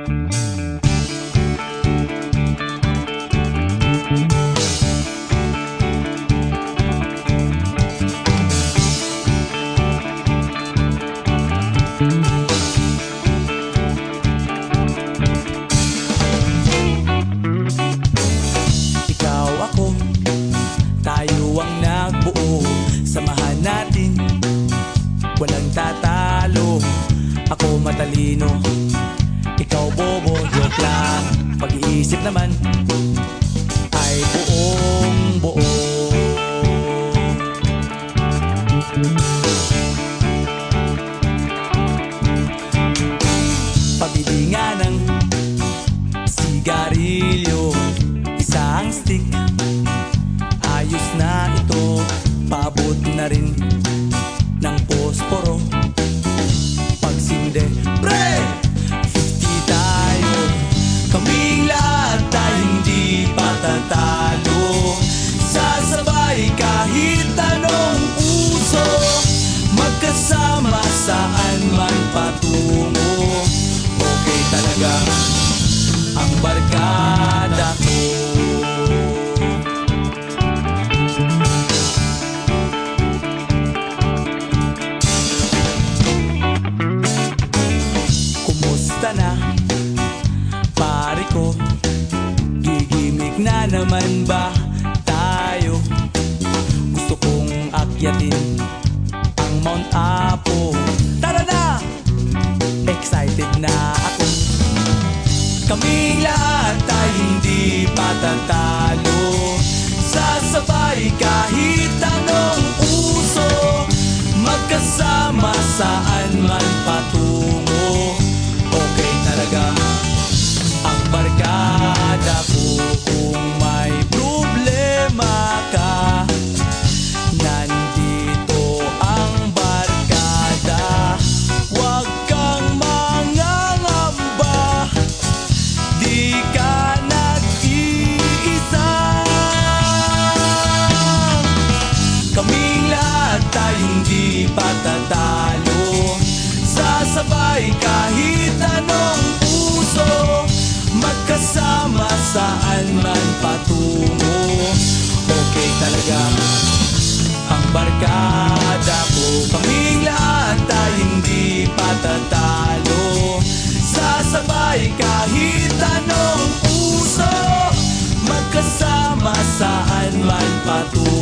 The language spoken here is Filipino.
Ikaw ako, tayo ang nagbuo. Samahan natin, walang tatalo. Ako matalino, ikaw bobo. Joke lang, pag-iisip naman ay buong buo. Pabili nga ng sigarilyo, isang stick, ayos na ito. Paabot na rin ng posporo. Pagsinde, pre! 50 tayo, kaming lahat tayo hindi patatalo. Sasabay kahit anong uso, magkasama saan man patungo. Okay talaga ang barkada ko. Kumusta na, pare ko? Gigimik na naman ba tayo? Gusto kong akyatin ang Mount Apo. Tara na! Excited na ako. Kaming lahat tayo hindi patatalo. Sasabay kahit anong uso, magkasama saan man patungo. Okay talaga ang barkada ko. Kung may problema ka, nandito ang barkada. Huwag kang mangangamba, di ka nag-iisa. Kaming lahat tayo hindi patatalo. Sasabay kahit anong uso, magkasama saan man patungo. Okay talaga ang barkada ko. Kaming lahat tayo hindi patatalo. Sasabay kahit anong uso, magkasama saan man patungo.